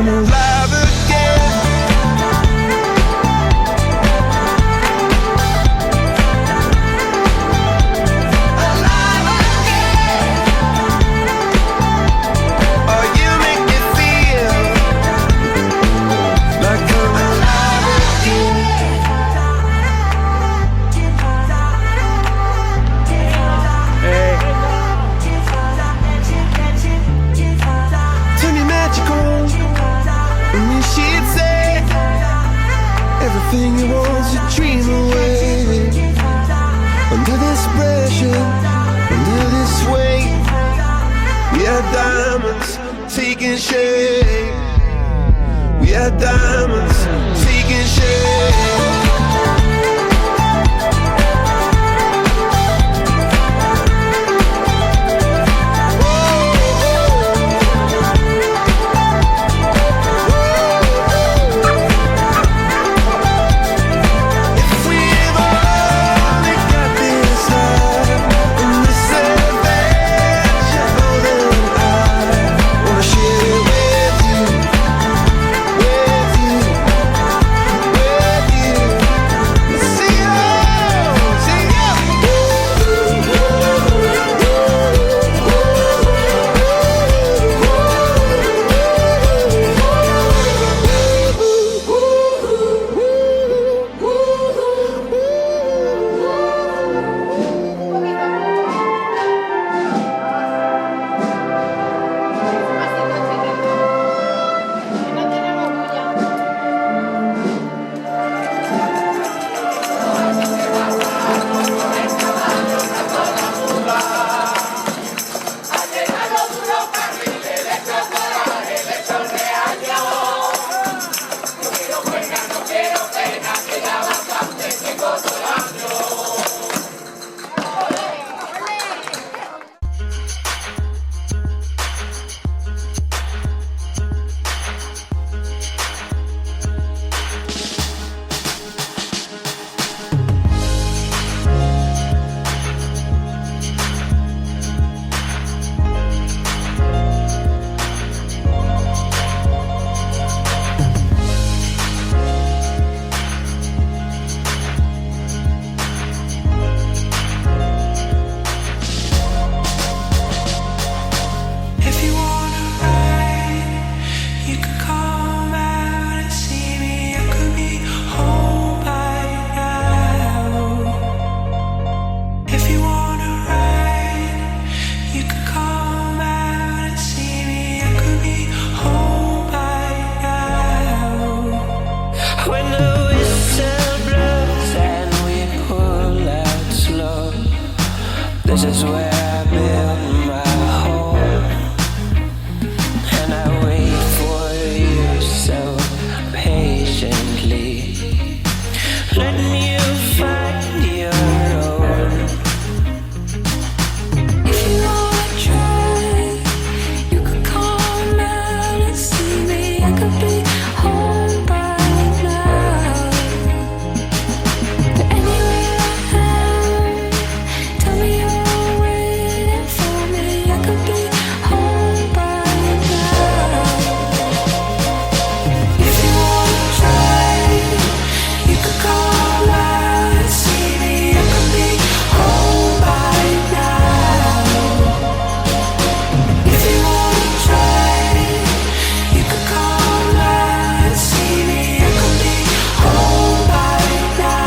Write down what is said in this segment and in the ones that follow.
I'm alive again. Alive again. Oh, you make me feel like I'm alive again. Hey. Turn me magical. And then she'd say everything you want's a dream away. Under this pressure, under this weight, we are diamonds taking shape. We are diamonds taking shape. This is where I build my home, and I wait for you so patiently. Letting you find your own. If you wanna try, you could come out and see me. I could be home by now. But anywhere I am, tell me you're waiting for me. I could be home by now. If you wanna try, you could come out and see me. I could be home by now. If you wanna try, you could come out and see me. I could be home by now.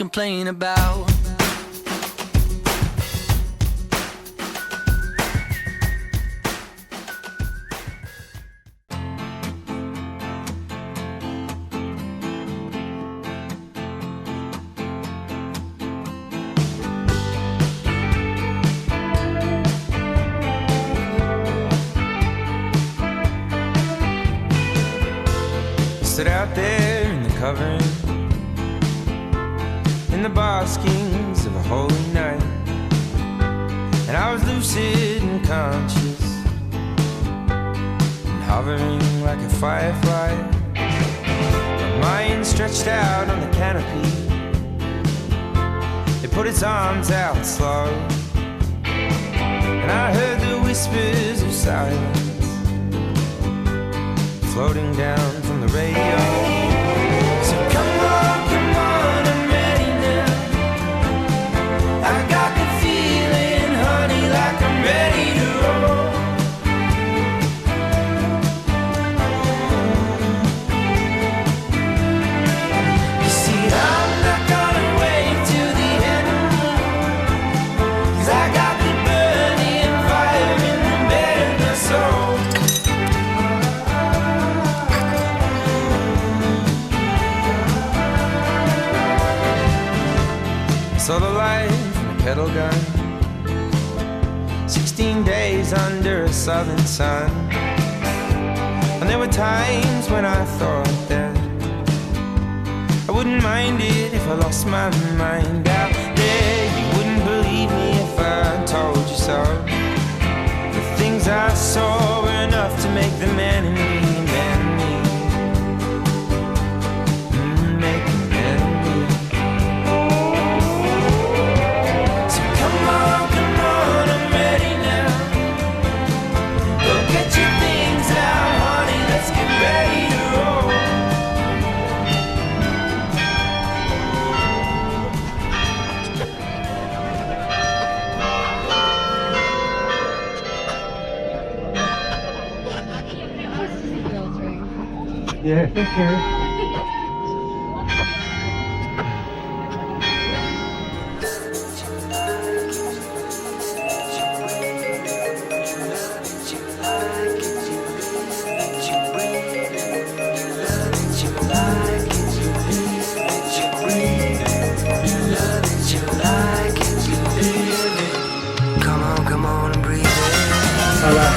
complain about. Stood out there in the covering, in the baskings of a holy night, and I was lucid and conscious, and hovering like a firefly. My mind stretched out on the canopy, it put its arms out slow, and I heard the whispers of silence floating down from the radio. So come on, I'm ready now. I got the feeling, honey, like I'm ready to roll. You see, I'm not gonna wait till the end, 'cause I got the burning fire in the bed of my soul. Saw the light from a kettle gun, 16 days under a southern sun. And there were times when I thought that I wouldn't mind it if I lost my mind out there. You wouldn't believe me if I told you so. The things I saw were enough to make the man in me, man in me. Make the man in me. Come on, I'm ready now. Go get your things out, honey, let's get ready to roll. Yeah, take care. Come on and breathe it. Hola.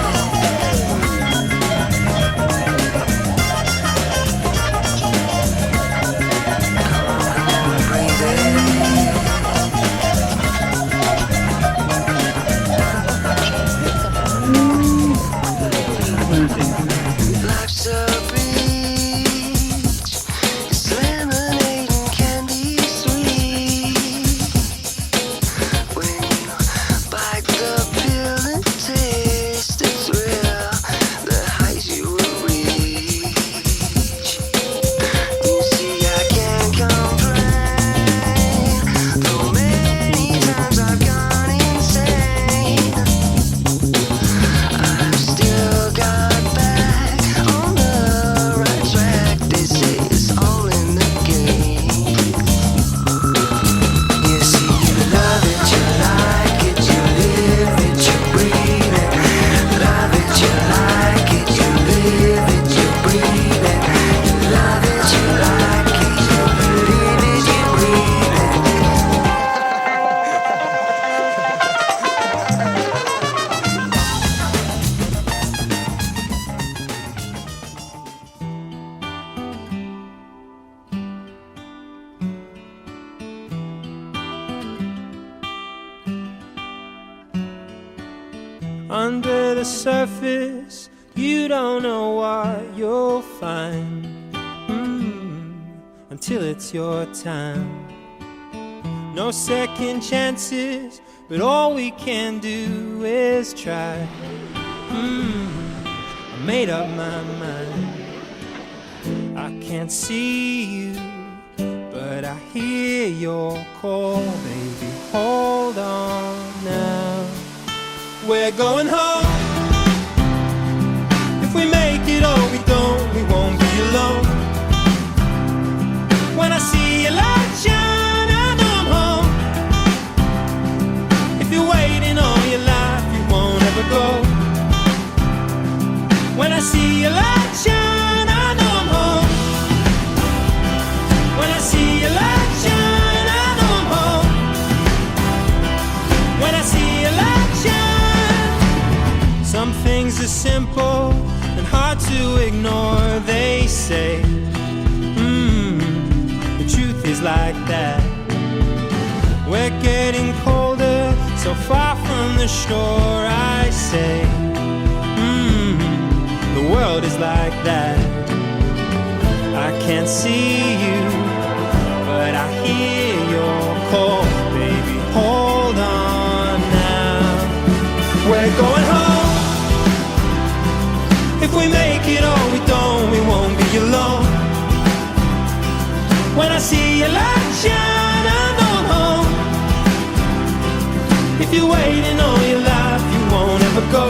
Life's a beach, it's lemonade and candy sweet. When you bite the pill and taste the thrill, the highs you will reach. You see, I can't complain, though many times I've gone insane. I've still got back on the right track. They say it's all in the game. You see, you love it, you like it, you live it, you breathe it. Love it, you like it, you live it, you breathe it. You love it, you like it, you live it, you breathe it. Under the surface, you don't know what you'll find until it's your time. No second chances, but all we can do is try. I made up my mind. I can't see you, but I hear your call, baby. Hold on now. We're going home. If we make it or we don't, we won't be alone. When I see your light shine, I know I see your light shine, I know I'm home. When I see your light shine, I know I'm home. When I see your light shine. Some things are simple and hard to ignore, they say. The truth is like that. We're getting colder, so far from the shore, I say. The world is like that. I can't see you, but I hear your call. Baby, hold on now. We're going home. If we make it or we don't, we won't be alone. When I see your light shine, I know I'm home. If you're waiting all your life, you won't ever go.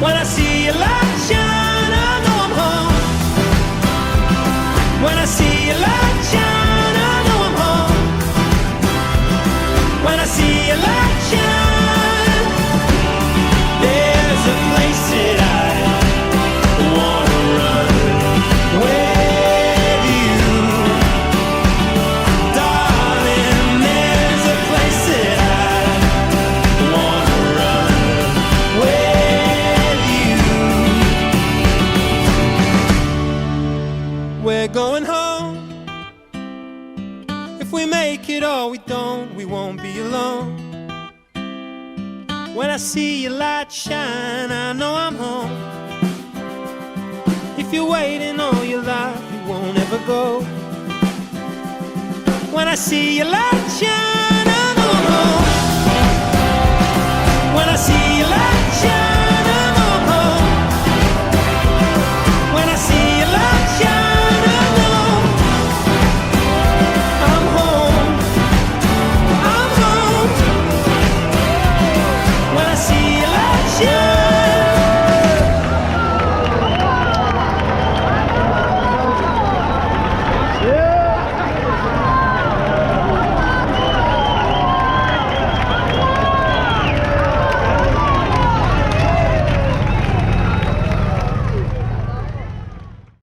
When I see your light shine, I know I'm home. When I see your light shine, I know I'm home. When I see your light shine, there's a place that I wanna run with you, darling. There's a place that I wanna run with you. We're going home. If we make it or we don't, we won't be alone. When I see your light shine, I know I'm home. If you're waiting all your life, you won't ever go. When I see your light shine, I know I'm home.